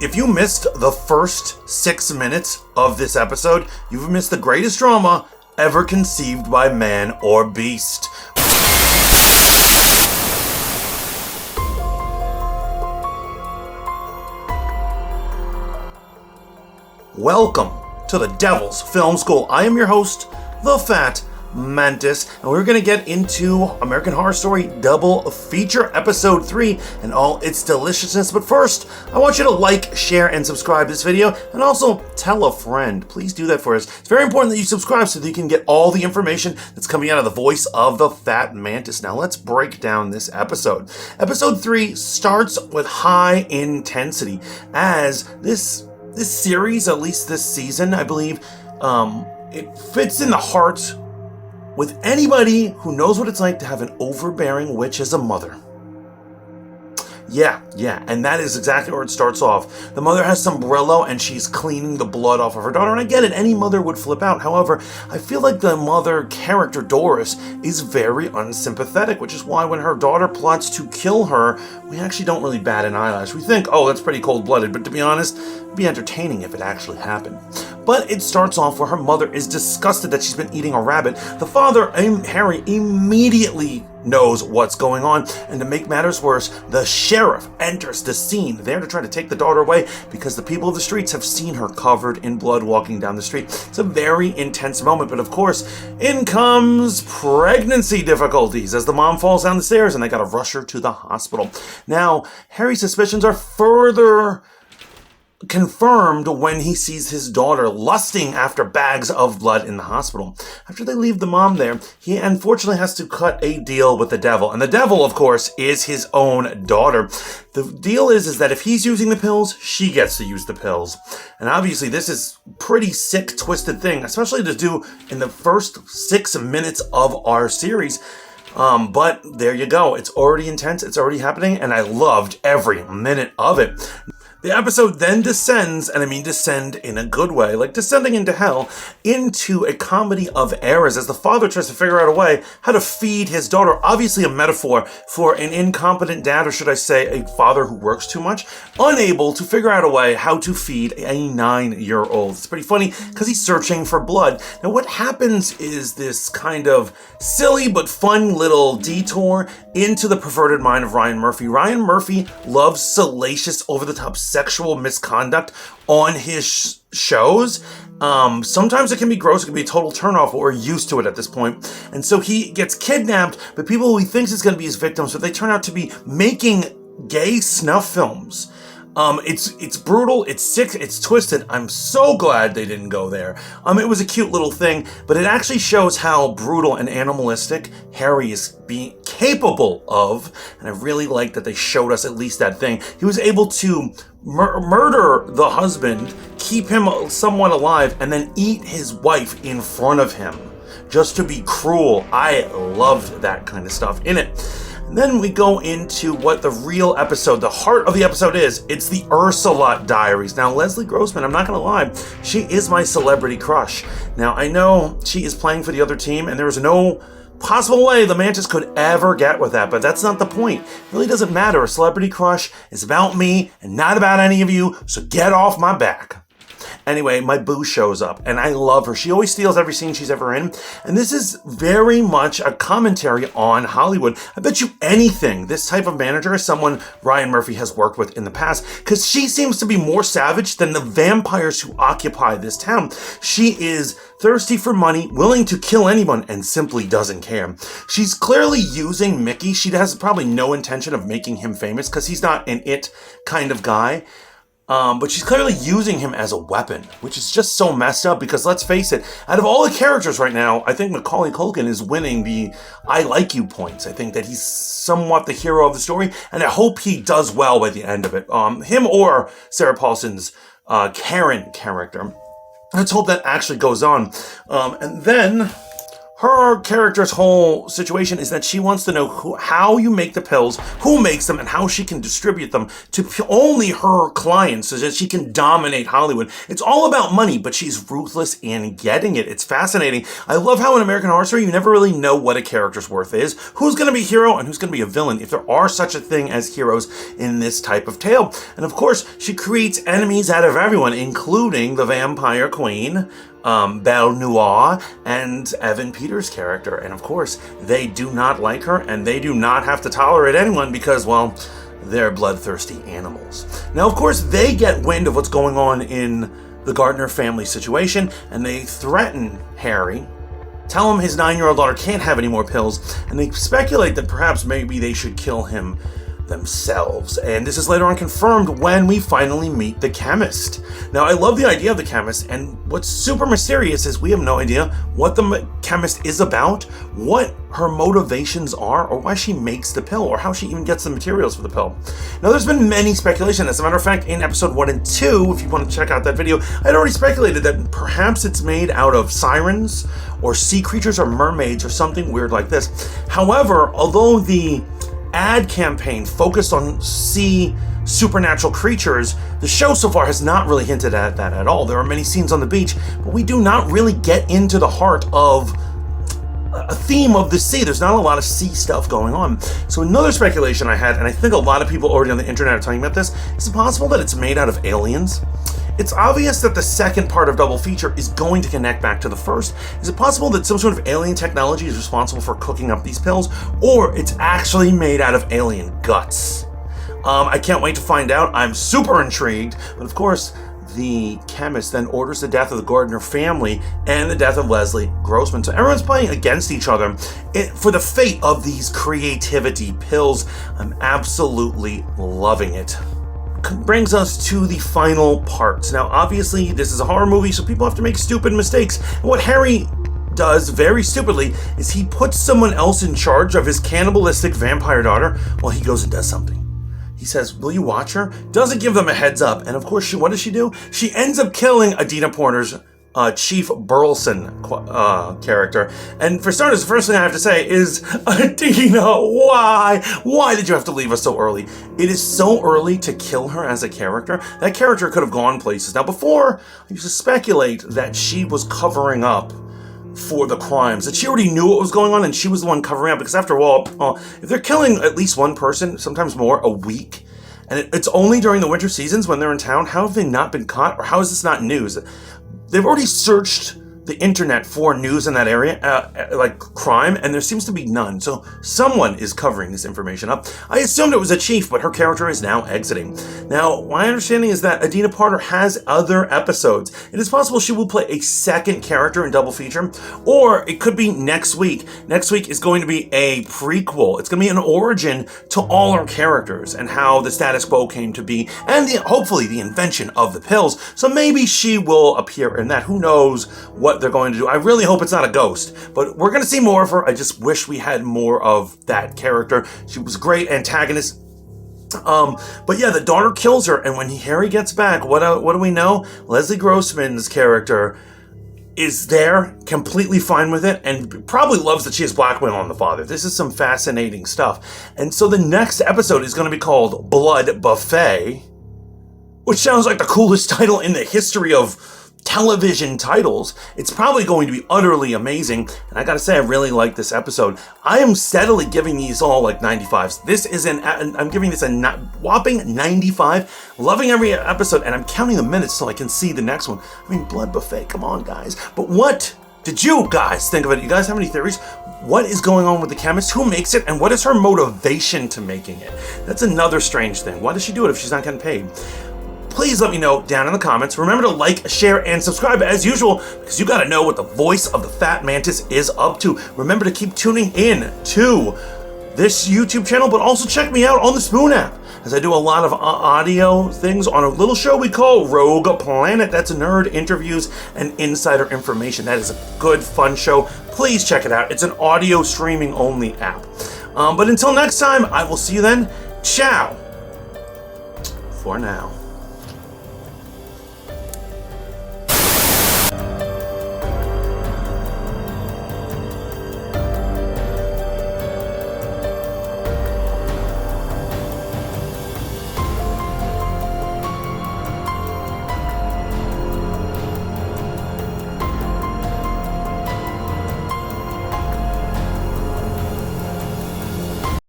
If you missed the first 6 minutes of this episode, you've missed the greatest drama ever conceived by man or beast. Welcome to the Devil's Film School. I am your host, the Fat Mantis, and we're going to get into American Horror Story Double Feature Episode 3 and all its deliciousness. But first, I want you to like, share, and subscribe this video, and also tell a friend. Please do that for us. It's very important that you subscribe so that you can get all the information that's coming out of the voice of the Fat Mantis. Now let's break down this episode. Episode 3 starts with high intensity, as this series, at least this season, I believe, it fits in the heart with anybody who knows what it's like to have an overbearing witch as a mother. Yeah, and that is exactly where it starts off. The mother has sombrero and she's cleaning the blood off of her daughter, and I get it, any mother would flip out. However, I feel like the mother character, Doris, is very unsympathetic, which is why when her daughter plots to kill her, we actually don't really bat an eyelash. We think, oh, that's pretty cold-blooded, but to be honest, it'd be entertaining if it actually happened. But it starts off where her mother is disgusted that she's been eating a rabbit. The father, Harry, immediately knows what's going on, and to make matters worse, the sheriff enters the scene there to try to take the daughter away because the people of the streets have seen her covered in blood walking down the street. It's a very intense moment, but of course, in comes pregnancy difficulties as the mom falls down the stairs and they gotta rush her to the hospital. Now, Harry's suspicions are further confirmed when he sees his daughter lusting after bags of blood in the hospital. After they leave the mom there, he unfortunately has to cut a deal with the devil. And the devil, of course, is his own daughter. The deal is that if he's using the pills, she gets to use the pills. And obviously this is pretty sick, twisted thing, especially to do in the first 6 minutes of our series. But there you go. It's already intense. It's already happening. And I loved every minute of it. The episode then descends, and I mean descend in a good way, like descending into hell, into a comedy of errors as the father tries to figure out a way how to feed his daughter. Obviously a metaphor for an incompetent dad, or should I say a father who works too much, unable to figure out a way how to feed a 9-year-old. It's pretty funny because he's searching for blood. Now what happens is this kind of silly but fun little detour into the perverted mind of Ryan Murphy. Ryan Murphy loves salacious, over-the-top sexual misconduct on his shows. Sometimes it can be gross, it can be a total turnoff, but we're used to it at this point. And so he gets kidnapped, but people who he thinks is going to be his victims, but they turn out to be making gay snuff films. It's brutal, it's sick, it's twisted. I'm so glad they didn't go there. It was a cute little thing, but it actually shows how brutal and animalistic Harry is being capable of, and I really like that they showed us at least that thing. He was able to murder the husband, keep him somewhat alive, and then eat his wife in front of him, just to be cruel. I loved that kind of stuff in it. Then we go into what the real episode, the heart of the episode is. It's the Ursula Diaries. Now, Leslie Grossman, I'm not going to lie, she is my celebrity crush. Now, I know she is playing for the other team, and there is no possible way the Mantis could ever get with that, but that's not the point. It really doesn't matter. A celebrity crush is about me and not about any of you, so get off my back. Anyway, my boo shows up, and I love her. She always steals every scene she's ever in, and this is very much a commentary on Hollywood. I bet you anything this type of manager is someone Ryan Murphy has worked with in the past, because she seems to be more savage than the vampires who occupy this town. She is thirsty for money, willing to kill anyone, and simply doesn't care. She's clearly using Mickey. She has probably no intention of making him famous, because he's not an it kind of guy. But she's clearly using him as a weapon, which is just so messed up because let's face it, out of all the characters right now, I think Macaulay Culkin is winning the I like you points. I think that he's somewhat the hero of the story, and I hope he does well by the end of it. Him or Sarah Paulson's Karen character. Let's hope that actually goes on. And then her character's whole situation is that she wants to know how you make the pills, who makes them, and how she can distribute them to only her clients so that she can dominate Hollywood. It's all about money, but she's ruthless in getting it. It's fascinating. I love how in American Horror Story, you never really know what a character's worth is, who's going to be a hero and who's going to be a villain, if there are such a thing as heroes in this type of tale. And of course, she creates enemies out of everyone, including the Vampire Queen, Belle Noire, and Evan Peters' character. And of course, they do not like her, and they do not have to tolerate anyone because, well, they're bloodthirsty animals. Now, of course, they get wind of what's going on in the Gardner family situation, and they threaten Harry, tell him his 9-year-old daughter can't have any more pills, and they speculate that perhaps maybe they should kill him themselves. And this is later on confirmed when we finally meet the chemist. Now, I love the idea of the chemist, and what's super mysterious is we have no idea what the chemist is about, what her motivations are, or why she makes the pill, or how she even gets the materials for the pill. Now, there's been many speculation. As a matter of fact, in episode 1 and 2, if you want to check out that video, I'd already speculated that perhaps it's made out of sirens, or sea creatures, or mermaids, or something weird like this. However, although the ad campaign focused on sea supernatural creatures, the show so far has not really hinted at that at all. There are many scenes on the beach, but we do not really get into the heart of a theme of the sea. There's not a lot of sea stuff going on. So another speculation I had, and I think a lot of people already on the internet are talking about this, is it possible that it's made out of aliens? It's obvious that the second part of Double Feature is going to connect back to the first. Is it possible that some sort of alien technology is responsible for cooking up these pills, or it's actually made out of alien guts? I can't wait to find out. I'm super intrigued, but of course, the chemist then orders the death of the Gardner family and the death of Leslie Grossman. So everyone's playing against each other for the fate of these creativity pills. I'm absolutely loving it. Brings us to the final parts. Now, obviously, this is a horror movie, so people have to make stupid mistakes. And what Harry does very stupidly is he puts someone else in charge of his cannibalistic vampire daughter while he goes and does something. He says, will you watch her? Doesn't give them a heads up. And of course, what does she do? She ends up killing Adina Porter's Chief Burleson character. And for starters, the first thing I have to say is, Adina, why? Why did you have to leave us so early? It is so early to kill her as a character. That character could have gone places. Now, before, I used to speculate that she was covering up for the crimes, that she already knew what was going on and she was the one covering up, because after all, if they're killing at least one person, sometimes more, a week, and it's only during the winter seasons when they're in town, how have they not been caught, or how is this not news? They've already searched the internet for news in that area, like crime, and there seems to be none. So someone is covering this information up. I assumed it was a chief, but her character is now exiting. Now, my understanding is that Adina Porter has other episodes. It is possible she will play a second character in Double Feature, or it could be next week. Next week is going to be a prequel. It's going to be an origin to all our characters and how the status quo came to be, and hopefully the invention of the pills. So maybe she will appear in that. Who knows what they're going to do. I really hope it's not a ghost, but we're going to see more of her. I just wish we had more of that character. She was a great antagonist. But yeah, the daughter kills her, and when Harry gets back, what do we know? Leslie Grossman's character is there, completely fine with it, and probably loves that she has blackmail on the father. This is some fascinating stuff. And so the next episode is going to be called Blood Buffet, which sounds like the coolest title in the history of television titles. It's probably going to be utterly amazing, and I gotta say, I really like this episode. I am steadily giving these all like 95s. This is I'm giving this a whopping 95. Loving every episode, and I'm counting the minutes so I can see the next one. I mean, Blood Buffet, come on, guys. But what did you guys think of it? You guys have any theories? What is going on with the chemist? Who makes it? And what is her motivation to making it? That's another strange thing. Why does she do it if she's not getting paid? Please let me know down in the comments. Remember to like, share, and subscribe as usual, because you gotta know what the voice of the Fat Mantis is up to. Remember to keep tuning in to this YouTube channel, but also check me out on the Spoon app, as I do a lot of audio things on a little show we call Rogue Planet. That's nerd interviews and insider information. That is a good, fun show. Please check it out. It's an audio streaming only app. But until next time, I will see you then. Ciao for now.